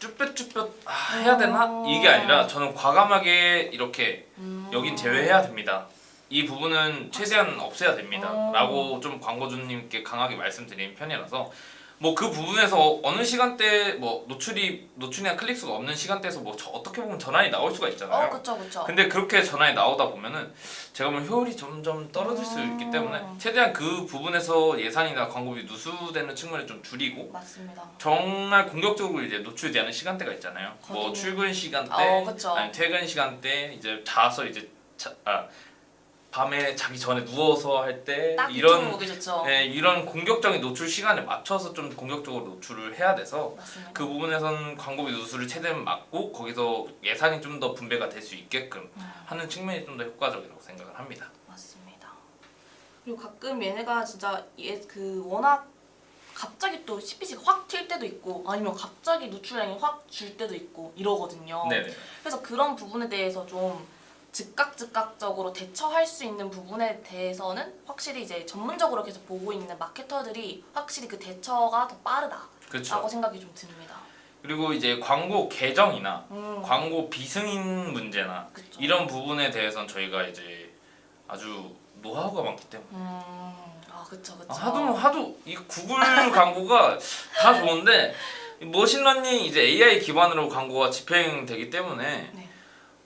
쭈뼛쭈뼛 해야 되나? 이게 아니라 저는 과감하게 이렇게 여긴 제외해야 됩니다. 이 부분은 최대한 없애야 됩니다. 라고 좀 광고주님께 강하게 말씀드리는 편이라서 뭐 그 부분에서 어느 시간대 뭐 노출이나 클릭수가 없는 시간대에서 뭐 어떻게 보면 전환이 나올 수가 있잖아요. 그쵸. 근데 그렇게 전환이 나오다 보면은 제가 보면 효율이 점점 떨어질 수 있기 때문에 최대한 그 부분에서 예산이나 광고비 누수되는 측면을 좀 줄이고 맞습니다. 정말 공격적으로 이제 노출되는 시간대가 있잖아요. 뭐 거기는- 출근 시간대, 그쵸. 아니면 퇴근 시간대, 이제 자서 이제 밤에 자기 전에 누워서 할 때 딱 이런 이쪽으로 보기 좋죠. 이런 공격적인 노출 시간에 맞춰서 좀 공격적으로 노출을 해야 돼서 맞습니다. 그 부분에선 광고비 누수를 최대한 막고 거기서 예산이 좀 더 분배가 될 수 있게끔 하는 측면이 좀 더 효과적이라고 생각을 합니다. 맞습니다. 그리고 가끔 얘네가 진짜 워낙 갑자기 또 CPC가 확 튈 때도 있고 아니면 갑자기 노출량이 확 줄 때도 있고 이러거든요. 네네. 그래서 그런 부분에 대해서 좀 즉각적으로 대처할 수 있는 부분에 대해서는 확실히 이제 전문적으로 계속 보고 있는 마케터들이 확실히 그 대처가 더 빠르다라고 그렇죠. 생각이 좀 듭니다. 그리고 이제 광고 계정이나 음. 광고 비승인 문제나 그쵸. 이런 부분에 대해서는 저희가 이제 아주 노하우가 많기 때문에 그쵸. 하도 이 구글 광고가 다 좋은데 머신러닝 이제 AI 기반으로 광고가 집행되기 때문에 네.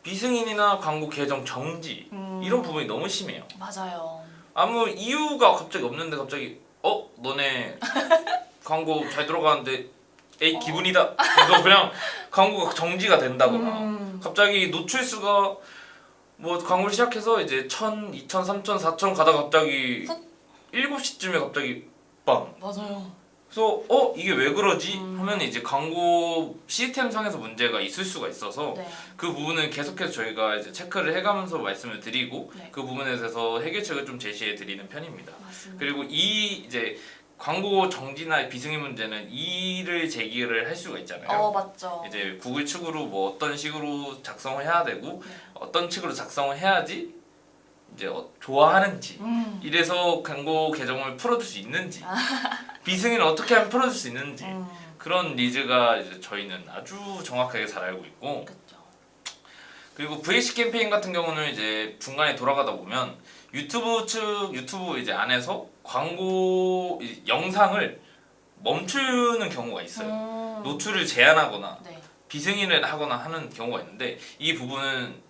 비승인이나 광고 계정 정지 이런 부분이 너무 심해요. 맞아요. 아무 이유가 갑자기 없는데 갑자기 너네 광고 잘 들어가는데 에이 기분이다. 그래서 그냥 광고가 정지가 된다거나 갑자기 노출수가 뭐 광고를 시작해서 이제 1000, 2000, 3000, 4000 가다가 갑자기 훅. 7시쯤에 갑자기 빵 맞아요. 그래서 이게 왜 그러지? 하면 이제 광고 시스템 상에서 문제가 있을 수가 있어서 네. 그 부분은 계속해서 저희가 이제 체크를 해가면서 말씀을 드리고 네. 그 부분에 대해서 해결책을 좀 제시해 드리는 편입니다. 맞습니다. 그리고 이 이제 광고 정지나 비승인 문제는 이를 제기를 할 수가 있잖아요. 맞죠. 이제 구글 측으로 뭐 어떤 식으로 작성을 해야 되고 네. 어떤 식으로 작성을 해야지 이제 좋아하는지 이래서 광고 계정을 풀어줄 수 있는지 비승인을 어떻게 하면 풀어줄 수 있는지 그런 니즈가 이제 저희는 아주 정확하게 잘 알고 있고 그렇죠. 그리고 VC 캠페인 같은 경우는 이제 중간에 돌아가다 보면 유튜브 이제 안에서 광고 영상을 멈추는 경우가 있어요. 노출을 제한하거나 네. 비승인을 하거나 하는 경우가 있는데 이 부분은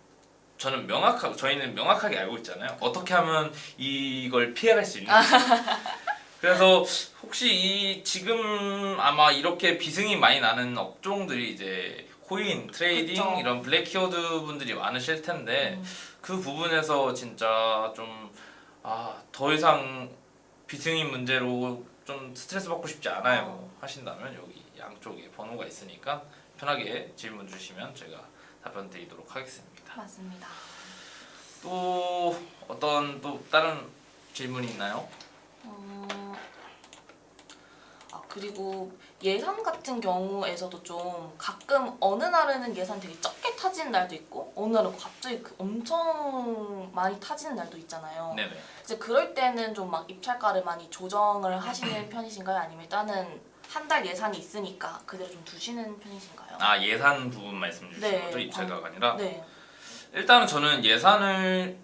저희는 명확하게 알고 있잖아요. 어떻게 하면 이걸 피해갈 수 있는지. 그래서 혹시 지금 아마 이렇게 비승인 많이 나는 업종들이 이제 코인, 트레이딩 그쵸. 이런 블랙 키워드 분들이 많으실 텐데 그 부분에서 진짜 좀 더 이상 비승인 문제로 좀 스트레스 받고 싶지 않아요 하신다면 여기 양쪽에 번호가 있으니까 편하게 질문 주시면 제가 답변 드리도록 하겠습니다. 맞습니다. 또 어떤 또 다른 질문이 있나요? 그리고 예산 같은 경우에서도 좀 가끔 어느 날에는 예산 되게 적게 타지는 날도 있고 어느 날은 갑자기 엄청 많이 타지는 날도 있잖아요. 네네. 이제 그럴 때는 좀 막 입찰가를 많이 조정을 하시는 편이신가요? 아니면 일단은 한 달 예산이 있으니까 그대로 좀 두시는 편이신가요? 예산 부분 말씀 주신 네. 거죠? 입찰가가 아니라? 네. 일단은 저는 예산을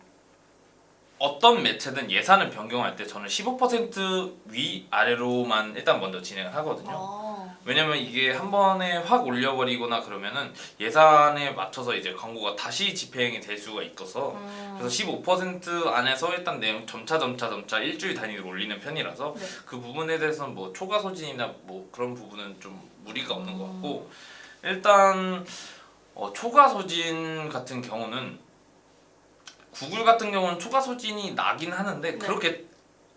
어떤 매체든 예산을 변경할 때 저는 15% 위 아래로만 일단 먼저 진행을 하거든요. 왜냐면 이게 한 번에 확 올려버리거나 그러면은 예산에 맞춰서 이제 광고가 다시 집행이 될 수가 있어서 그래서 15% 안에서 일단 내용 점차 일주일 단위로 올리는 편이라서 네. 그 부분에 대해서는 뭐 초과 소진이나 뭐 그런 부분은 좀 무리가 없는 것 같고 일단 초과 소진 같은 경우는 구글 같은 경우는 초과 소진이 나긴 하는데 네. 그렇게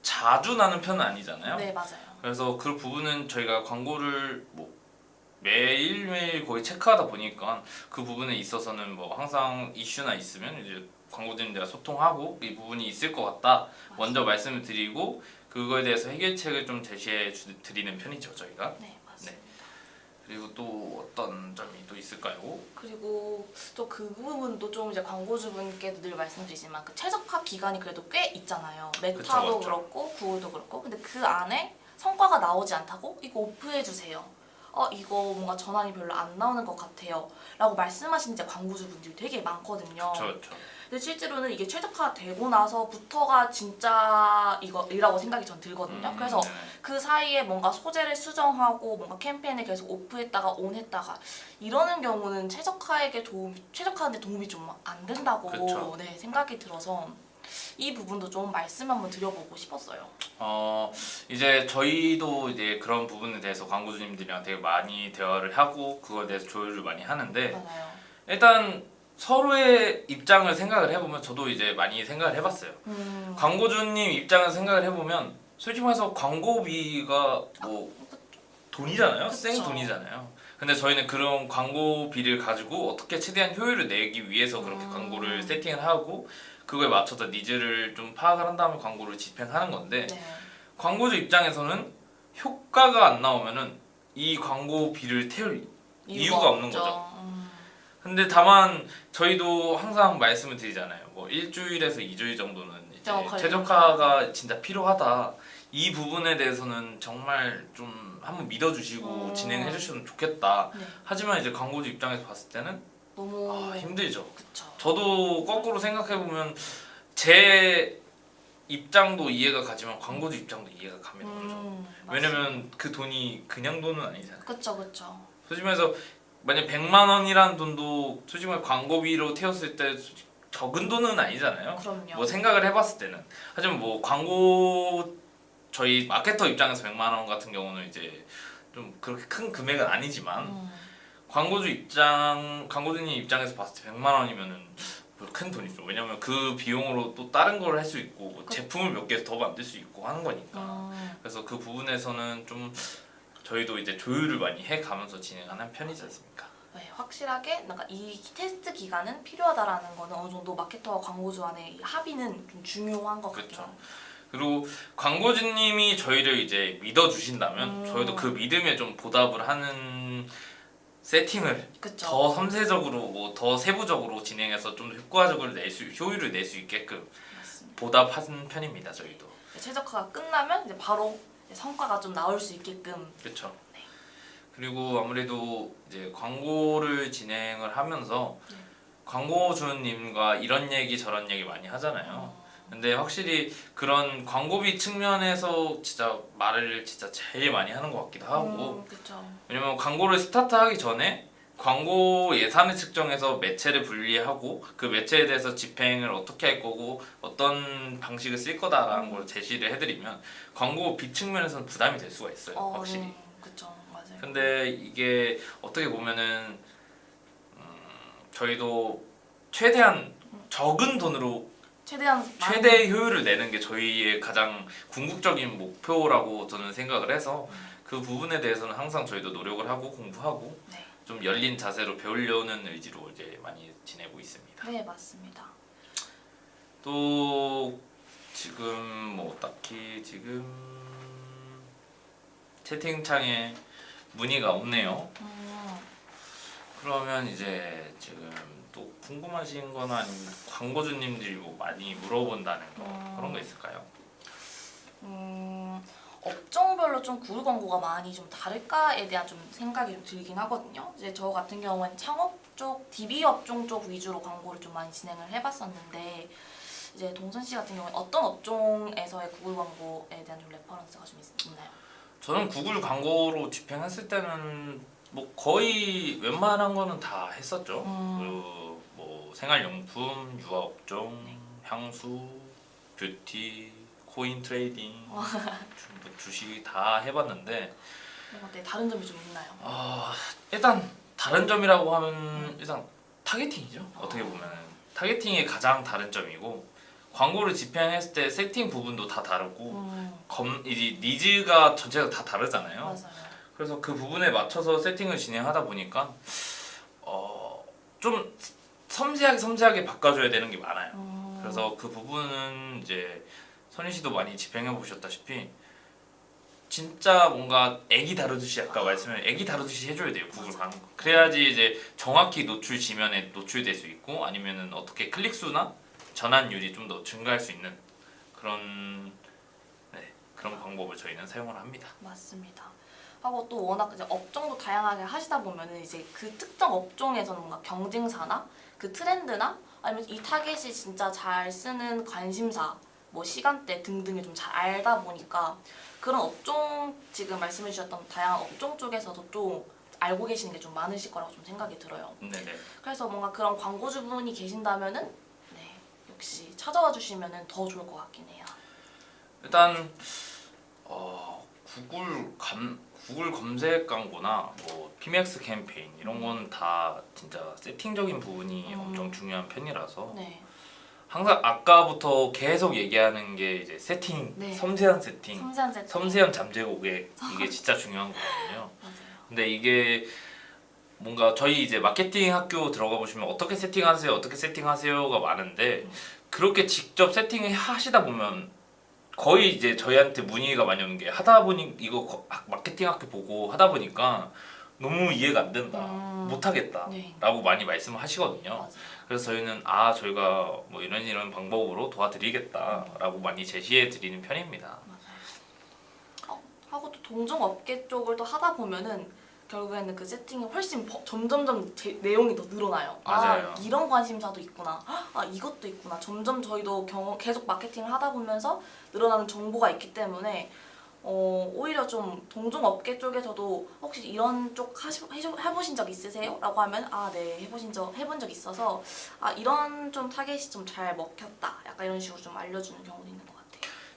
자주 나는 편은 아니잖아요. 네, 맞아요. 그래서 그 부분은 저희가 광고를 뭐 매일매일 거의 체크하다 보니까 그 부분에 있어서는 뭐 항상 이슈나 있으면 이제 광고주님들과 소통하고 이 부분이 있을 것 같다 먼저 말씀을 드리고 그거에 대해서 해결책을 좀 제시해 드리는 편이죠 저희가. 네, 맞습니다. 그리고 또 어떤 점이 또 있을까요? 그리고 또 그 부분도 좀 이제 광고주분께도 늘 말씀드리지만 그 최적화 기간이 그래도 꽤 있잖아요. 메타도 그쵸. 그렇고 구글도 그렇고 근데 그 안에 성과가 나오지 않다고 이거 오프해 주세요. 이거 뭔가 전환이 별로 안 나오는 것 같아요. 라고 말씀하시는 이제 광고주분들이 되게 많거든요. 그렇죠. 근데 실제로는 이게 최적화되고 나서부터가 진짜 이거라고 생각이 전 들거든요. 그래서 네네. 그 사이에 뭔가 소재를 수정하고 뭔가 캠페인을 계속 오프했다가 온했다가 이러는 경우는 최적화하는데 도움이 좀 안 된다고 그쵸. 네, 생각이 들어서 이 부분도 좀 말씀 한번 드려보고 싶었어요. 이제 저희도 이제 그런 부분에 대해서 광고주님들이랑 되게 많이 대화를 하고 그거에 대해서 조율을 많이 하는데 맞아요. 일단 서로의 입장을 생각을 해보면 저도 이제 많이 생각을 해봤어요. 광고주님 입장에서 생각을 해보면 솔직히 말해서 광고비가 뭐 돈이잖아요. 그쵸. 생 돈이잖아요. 근데 저희는 그런 광고비를 가지고 어떻게 최대한 효율을 내기 위해서 그렇게 광고를 세팅을 하고 그거에 맞춰서 니즈를 좀 파악을 한 다음에 광고를 집행하는 건데 네. 광고주 입장에서는 효과가 안 나오면은 이 광고비를 태울 이유가 없는 없죠. 거죠. 근데 다만 저희도 항상 말씀을 드리잖아요. 뭐 일주일에서 2주일 정도는 이제 최적화가 진짜 필요하다. 이 부분에 대해서는 정말 좀 한번 믿어주시고 진행해 주시면 좋겠다. 네. 하지만 이제 광고주 입장에서 봤을 때는 너무 힘들죠. 그쵸. 저도 거꾸로 생각해 보면 제 입장도 이해가 가지만 광고주 입장도 이해가 가면 거죠. 왜냐면 그 돈이 그냥 돈은 아니잖아요. 그쵸. 솔직히 말해서 만약 100만 원이라는 돈도 솔직히 말해 광고비로 태웠을 때 적은 돈은 아니잖아요. 그럼요. 뭐 생각을 해봤을 때는 하지만 뭐 광고 저희 마케터 입장에서 100만 원 같은 경우는 이제 좀 그렇게 큰 금액은 아니지만 광고주님 입장에서 봤을 때 100만 원이면은 큰 돈이죠. 왜냐면 그 비용으로 또 다른 걸 할 수 있고 제품을 몇 개 더 만들 수 있고 하는 거니까. 그래서 그 부분에서는 좀 저희도 이제 조율을 많이 해가면서 진행하는 편이지 않습니까? 네, 확실하게 뭔가 이 테스트 기간은 필요하다라는 거는 어느 정도 마케터와 광고주 간의 이 합의는 좀 중요한 것 같긴 그렇죠. 합니다. 그리고 광고주님이 저희를 이제 믿어주신다면 저희도 그 믿음에 좀 보답을 하는 세팅을 그쵸. 더 섬세적으로 뭐 더 세부적으로 진행해서 좀 효과적으로 효율을 낼 수 있게끔 맞습니다. 보답하는 편입니다. 저희도. 최적화가 끝나면 이제 바로 이제 성과가 좀 나올 수 있게끔. 그렇죠. 네. 그리고 아무래도 이제 광고를 진행을 하면서 네. 광고주님과 이런 얘기 저런 얘기 많이 하잖아요. 근데 확실히 그런 광고비 측면에서 진짜 말을 진짜 제일 많이 하는 것 같기도 하고 그렇죠. 왜냐면 광고를 스타트하기 전에 광고 예산을 측정해서 매체를 분리하고 그 매체에 대해서 집행을 어떻게 할 거고 어떤 방식을 쓸 거다라는 걸 제시를 해드리면 광고비 측면에서는 부담이 될 수가 있어요. 확실히. 그렇죠. 맞아요. 근데 이게 어떻게 보면은 저희도 최대한 적은 돈으로 최대한 최대 효율을 내는 게 저희의 가장 궁극적인 목표라고 저는 생각을 해서 그 부분에 대해서는 항상 저희도 노력을 하고 공부하고 네. 좀 열린 자세로 배우려는 의지로 이제 많이 지내고 있습니다. 네, 맞습니다. 또 지금 뭐 딱히 지금 채팅창에 문의가 없네요. 그러면 이제 지금 또 궁금하신 거나 아니면 광고주님들이 뭐 많이 물어본다는 거 그런 거 있을까요? 업종별로 좀 구글 광고가 많이 좀 다를까에 대한 좀 생각이 좀 들긴 하거든요. 이제 저 같은 경우에는 창업 쪽, DB 업종 쪽 위주로 광고를 좀 많이 진행을 해봤었는데 이제 동선 씨 같은 경우에 어떤 업종에서의 구글 광고에 대한 좀 레퍼런스가 좀 있나요? 저는 구글 광고로 집행했을 때는 뭐 거의 웬만한 거는 다 했었죠. 그 뭐 생활용품, 유아업종, 향수, 뷰티, 코인 트레이딩, 뭐 주식 다 해봤는데 네, 다른 점이 좀 있나요? 일단 다른 점이라고 하면 일단 타겟팅이죠. 어떻게 보면 타겟팅이 가장 다른 점이고 광고를 집행했을 때 세팅 부분도 다 다르고 이 니즈가 전체가 다 다르잖아요. 맞아요. 그래서 그 부분에 맞춰서 세팅을 진행하다 보니까 좀 섬세하게 바꿔줘야 되는 게 많아요. 그래서 그 부분은 이제 선희 씨도 많이 집행해 보셨다시피 진짜 뭔가 애기 다루듯이 아까 말씀을 애기 다루듯이 해줘야 돼요. 구글 광고. 그래야지 이제 정확히 노출 지면에 노출될 수 있고 아니면은 어떻게 클릭 수나 전환율이 좀 더 증가할 수 있는 그런 그런 방법을 저희는 사용을 합니다. 맞습니다. 하고 또 워낙 이제 업종도 다양하게 하시다 보면은 이제 그 특정 업종에서는 뭔가 경쟁사나 그 트렌드나 아니면 이 타겟이 진짜 잘 쓰는 관심사, 뭐 시간대 등등을 좀 잘 알다 보니까 그런 업종 지금 말씀해 주셨던 다양한 업종 쪽에서도 좀 알고 계시는 게 좀 많으실 거라고 좀 생각이 들어요. 네네. 그래서 뭔가 그런 광고주분이 계신다면은 네, 역시 찾아와 주시면은 더 좋을 것 같긴 해요. 일단 구글 검색 광고나 뭐 PMX 캠페인 이런 건 다 진짜 세팅적인 부분이 엄청 중요한 편이라서 네. 항상 아까부터 계속 얘기하는 게 이제 세팅, 네. 섬세한 세팅, 섬세한 세팅. 섬세한 잠재 고객 이게 진짜 중요한 거거든요. 맞아요. 근데 이게 뭔가 저희 이제 마케팅 학교 들어가 보시면 어떻게 세팅하세요, 어떻게 세팅하세요가 많은데 그렇게 직접 세팅을 하시다 보면 거의 이제 저희한테 문의가 많이 오는 게 하다 보니 이거 마케팅 학교 보고 하다 보니까 너무 이해가 안 된다, 못 하겠다 네. 라고 많이 말씀을 하시거든요. 맞아요. 그래서 저희는 저희가 뭐 이런 방법으로 도와드리겠다 라고 많이 제시해 드리는 편입니다. 맞아요. 하고 또 동종 업계 쪽을 또 하다 보면은 결국에는 그 세팅이 훨씬 점점점 내용이 더 늘어나요. 맞아요. 이런 관심사도 있구나. 이것도 있구나. 점점 저희도 계속 마케팅을 하다 보면서 늘어나는 정보가 있기 때문에 오히려 좀 동종 업계 쪽에서도 혹시 이런 쪽 해보신 적 있으세요? 라고 하면 네, 해본 적 있어서 이런 좀 타겟이 좀 잘 먹혔다. 약간 이런 식으로 좀 알려주는 경우도 있는 것 같아요.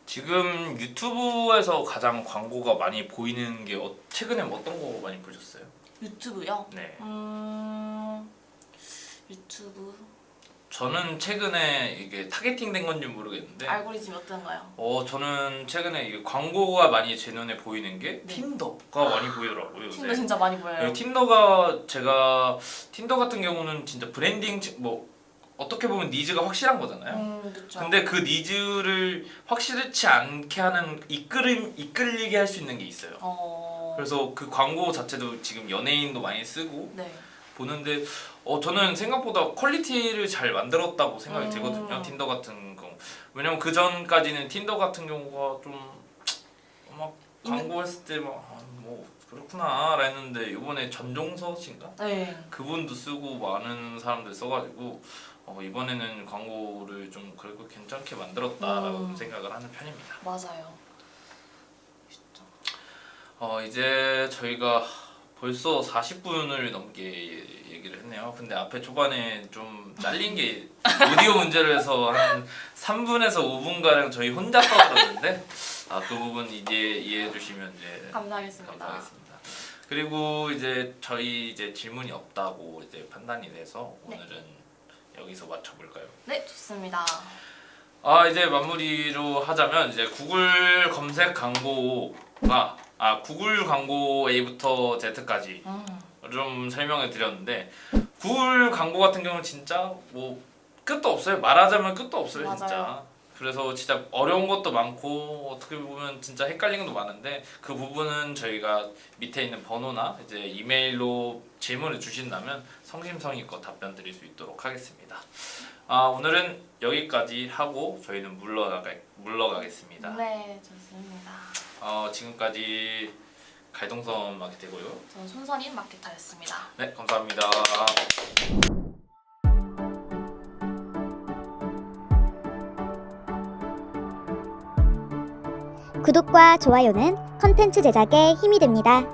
지금 유튜브에서 가장 광고가 많이 보이는 게 최근에 어떤 거 많이 보셨어요? 유튜브요? 네. 유튜브 저는 최근에 이게 타겟팅 된 건지 모르겠는데 알고리즘이 어떤가요? 저는 최근에 이게 광고가 많이 제 눈에 보이는 게 네. 틴더가 많이 보이더라고요. 요새. 틴더 진짜 많이 보여요. 네, 틴더 같은 경우는 진짜 브랜딩 뭐 어떻게 보면 니즈가 확실한 거잖아요. 그쵸. 근데 그 니즈를 확실치 않게 하는 이끌리게 할 수 있는 게 있어요. 그래서 그 광고 자체도 지금 연예인도 많이 쓰고 네. 보는데 저는 생각보다 퀄리티를 잘 만들었다고 생각이 들거든요. 틴더 같은 경우. 왜냐면 그 전까지는 틴더 같은 경우가 좀 막 광고했을 때 막 뭐 그렇구나라 했는데 이번에 전종서 씨인가? 네. 그분도 쓰고 많은 사람들 써가지고 이번에는 광고를 좀 그래도 괜찮게 만들었다라고 생각을 하는 편입니다. 맞아요. 이제 저희가 벌써 40분을 넘게 얘기를 했네요. 근데 앞에 초반에 좀 잘린 게 오디오 문제로 해서 한 3분에서 5분가량 저희 혼자 떠들었는데 그 부분 이제 이해해 주시면 이제 감사하겠습니다. 감사하겠습니다. 그리고 이제 저희 이제 질문이 없다고 이제 판단이 돼서 네. 오늘은 여기서 맞춰볼까요? 네, 좋습니다. 이제 마무리로 하자면 이제 구글 검색 광고가 구글 광고 A부터 Z까지 좀 설명을 드렸는데 구글 광고 같은 경우는 진짜 뭐 끝도 없어요. 말하자면 끝도 없어요. 맞아요. 진짜. 그래서 진짜 어려운 것도 많고 어떻게 보면 진짜 헷갈리는 것도 많은데 그 부분은 저희가 밑에 있는 번호나 이제 이메일로 질문을 주신다면 성심성의껏 답변 드릴 수 있도록 하겠습니다. 오늘은 여기까지 하고 저희는 물러가겠습니다. 네, 좋습니다. 지금까지 갈동선 마케터고요. 저는 손선인 마케터였습니다. 네, 감사합니다. 구독과 좋아요는 컨텐츠 제작에 힘이 됩니다.